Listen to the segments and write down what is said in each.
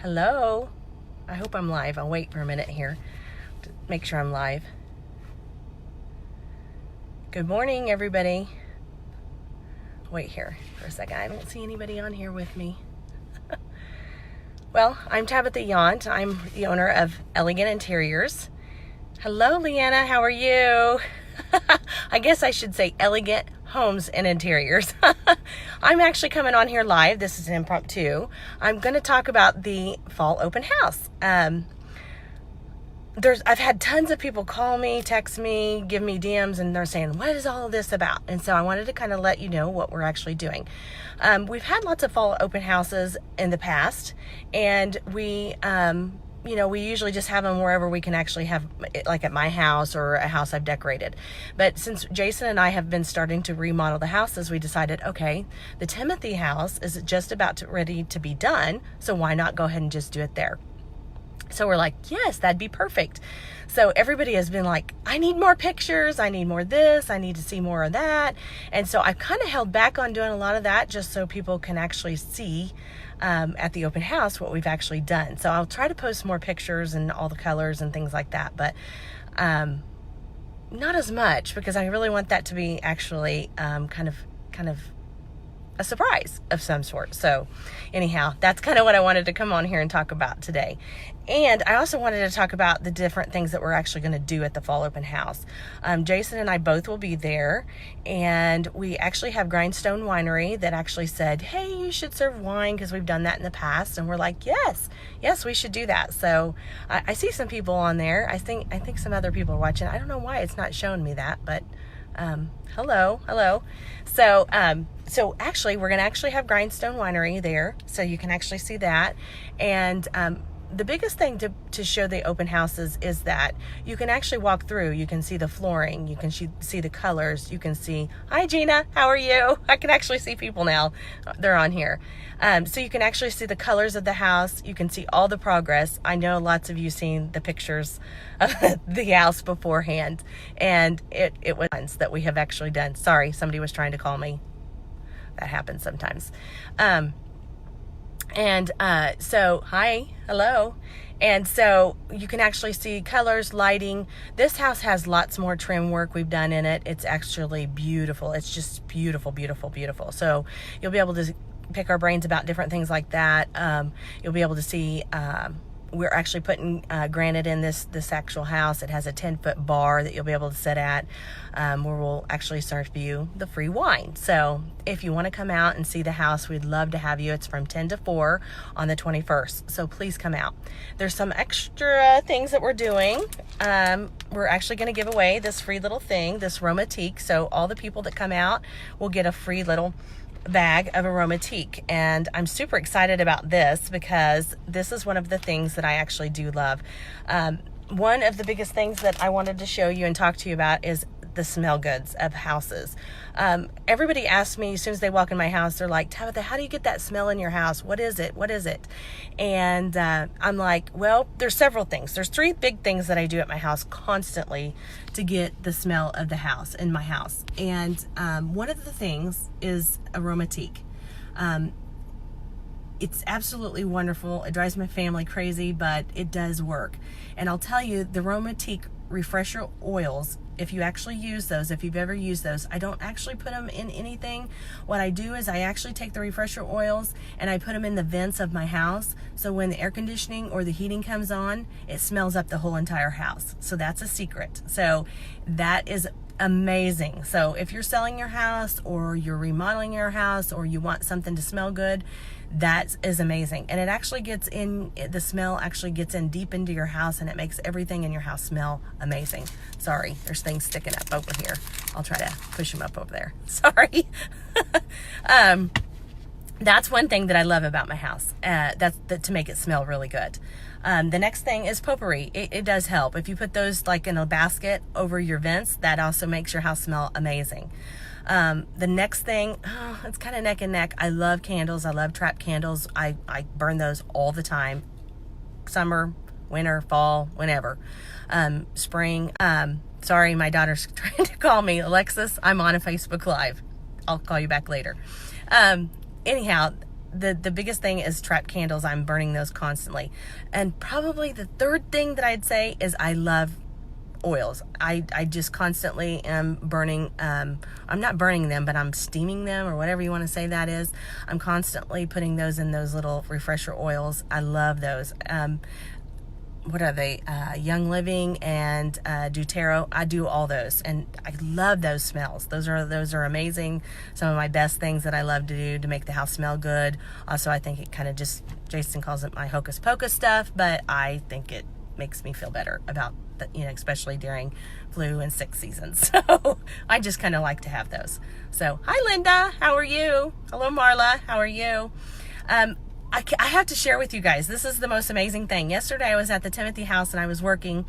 Hello. I hope I'm live. I'll wait for a minute here to make sure I'm live. Good morning, everybody. Wait here for a second. I don't see anybody on here with me. Well, I'm Tabitha Yount. I'm the owner of Elegant Interiors. Hello, Leanna. How are you? I guess I should say Elegant Homes and Interiors. I'm actually coming on here live. This is an impromptu. I'm going to talk about the fall open house. I've had tons of people call me, text me, give me DMs, and they're saying, what is all of this about? And so I wanted to kind of let you know what we're actually doing. We've had lots of fall open houses in the past, and we usually just have them wherever we can actually have, like at my house or a house I've decorated. But since Jason and I have been starting to remodel the houses, we decided, okay, the Timothy house is just about ready to be done, so why not go ahead and just do it there? So we're like, yes, that'd be perfect. So everybody has been like, I need more pictures. I need more of this. I need to see more of that. And so I've kind of held back on doing a lot of that just so people can actually see at the open house what we've actually done. So I'll try to post more pictures and all the colors and things like that, but not as much, because I really want that to be actually kind of a surprise of some sort. So anyhow, that's kind of what I wanted to come on here and talk about today. And I also wanted to talk about the different things that we're actually going to do at the fall open house. Jason and I both will be there, and we actually have Grindstone Winery that actually said, hey, you should serve wine, because we've done that in the past. And we're like, yes, we should do that. So I see some people on there. I think some other people are watching. I don't know why it's not showing me that, but hello. So actually, we're going to actually have Grindstone Winery there, so you can actually see that. And the biggest thing to show the open houses is that you can actually walk through. You can see the flooring. You can see the colors. You can see, hi, Gina, how are you? I can actually see people now. They're on here. So you can actually see the colors of the house. You can see all the progress. I know lots of you seen the pictures of the house beforehand, and it was ones that we have actually done. Sorry, somebody was trying to call me. That happens sometimes. So hi, hello. And so you can actually see colors, lighting. This house has lots more trim work we've done in it. It's actually beautiful. It's just beautiful, beautiful, beautiful. So you'll be able to pick our brains about different things like that. You'll be able to see, we're actually putting granite in this actual house. It has a 10-foot bar that you'll be able to sit at, where we'll actually serve you the free wine. So if you want to come out and see the house, we'd love to have you. It's from 10 to 4 on the 21st. So please come out. There's some extra things that we're doing. We're actually going to give away this free little thing, this Aromatique. So all the people that come out will get a free little bag of Aromatique, and I'm super excited about this because this is one of the things that I actually do love. One of the biggest things that I wanted to show you and talk to you about is the smell goods of houses. Everybody asks me as soon as they walk in my house, they're like, Tabitha, how do you get that smell in your house? What is it? And I'm like, well, there's several things. There's 3 big things that I do at my house constantly to get the smell of the house in my house. And one of the things is Aromatique. It's absolutely wonderful. It drives my family crazy, but it does work. And I'll tell you, the Aromatique refresher oils, if you actually use those, if you've ever used those, I don't actually put them in anything. What I do is I actually take the refresher oils and I put them in the vents of my house. So when the air conditioning or the heating comes on, it smells up the whole entire house. So that's a secret. So that is amazing. So if you're selling your house or you're remodeling your house or you want something to smell good, that is amazing. And it actually gets in, the smell actually gets in deep into your house, and it makes everything in your house smell amazing. Sorry, there's things sticking up over here. I'll try to push them up over there. Sorry. That's one thing that I love about my house. To make it smell really good. The next thing is potpourri. It does help. If you put those like in a basket over your vents, that also makes your house smell amazing. The next thing, it's kind of neck and neck. I love candles. I love trap candles. I burn those all the time. Summer, winter, fall, whenever. Spring. Sorry, my daughter's trying to call me. Alexis, I'm on a Facebook Live. I'll call you back later. Anyhow, the biggest thing is trap candles. I'm burning those constantly. And probably the third thing that I'd say is I love oils. I just constantly am burning, I'm not burning them, but I'm steaming them, or whatever you want to say that is. I'm constantly putting those in those little refresher oils. I love those. What are they? Young Living and doTERRA. I do all those, and I love those smells. Those are amazing. Some of my best things that I love to do to make the house smell good. Also, I think it kind of just, Jason calls it my hocus pocus stuff, but I think it makes me feel better about the, especially during flu and sick seasons. So I just kind of like to have those. So hi Linda, how are you? Hello Marla, how are you? I have to share with you guys, this is the most amazing thing. Yesterday I was at the Timothy house and I was working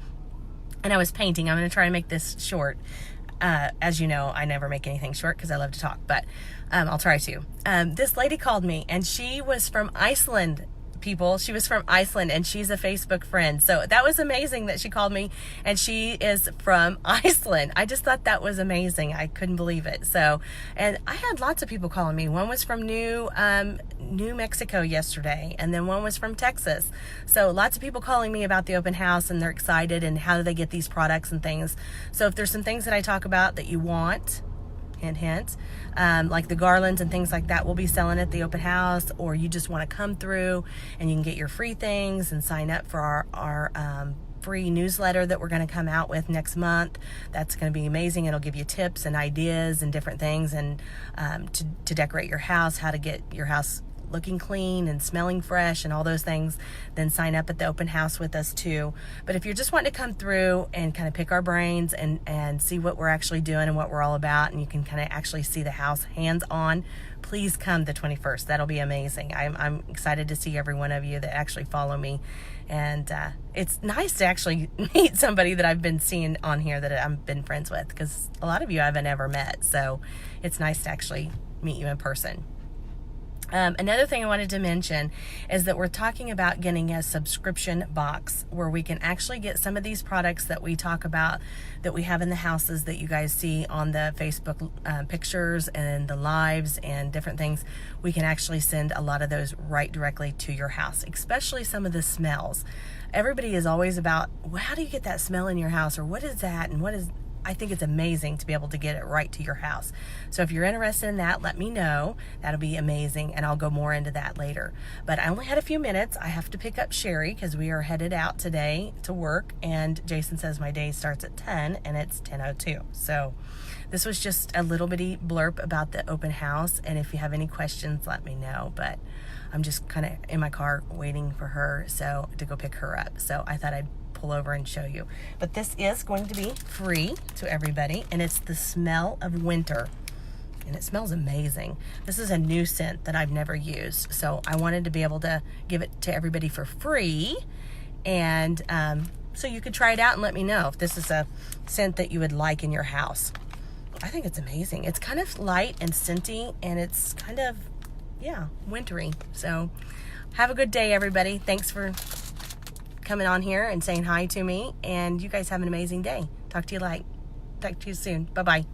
and I was painting. I'm going to try to make this short. As you know, I never make anything short because I love to talk, but I'll try to. This lady called me and she was from Iceland. People, she was from Iceland and she's a Facebook friend. So that was amazing that she called me and she is from Iceland. I just thought that was amazing. I couldn't believe it. So, and I had lots of people calling me. One was from New Mexico yesterday, and then one was from Texas. So lots of people calling me about the open house and they're excited and how do they get these products and things. So if there's some things that I talk about that you want, hint, hint, like the garlands and things like that will be selling at the open house, or you just want to come through and you can get your free things and sign up for our free newsletter that we're going to come out with next month. That's going to be amazing. It'll give you tips and ideas and different things, and to decorate your house, how to get your house looking clean and smelling fresh and all those things. Then sign up at the open house with us too. But if you're just wanting to come through and kind of pick our brains and see what we're actually doing and what we're all about, and you can kind of actually see the house hands on, please come the 21st. That'll be amazing. I'm excited to see every one of you that actually follow me. And it's nice to actually meet somebody that I've been seeing on here that I've been friends with, because a lot of you I haven't ever met. So it's nice to actually meet you in person. Another thing I wanted to mention is that we're talking about getting a subscription box where we can actually get some of these products that we talk about that we have in the houses that you guys see on the Facebook pictures and the lives and different things. We can actually send a lot of those right directly to your house, especially some of the smells. Everybody is always about, well, how do you get that smell in your house, or what is that, and what is... I think it's amazing to be able to get it right to your house. So if you're interested in that, let me know. That'll be amazing, and I'll go more into that later. But I only had a few minutes. I have to pick up Sherry because we are headed out today to work, and Jason says my day starts at 10 and it's 10:02. So this was just a little bitty blurb about the open house, and if you have any questions, let me know. But I'm just kind of in my car waiting for her to go pick her up. So I thought I'd pull over and show you. But this is going to be free to everybody, and it's the Smell of Winter, and it smells amazing. This is a new scent that I've never used, so I wanted to be able to give it to everybody for free, and so you could try it out and let me know if this is a scent that you would like in your house. I think it's amazing. It's kind of light and scenty, and it's kind of, yeah, wintry. So have a good day, everybody. Thanks for coming on here and saying hi to me, and you guys have an amazing day. Talk to you soon. Bye-bye.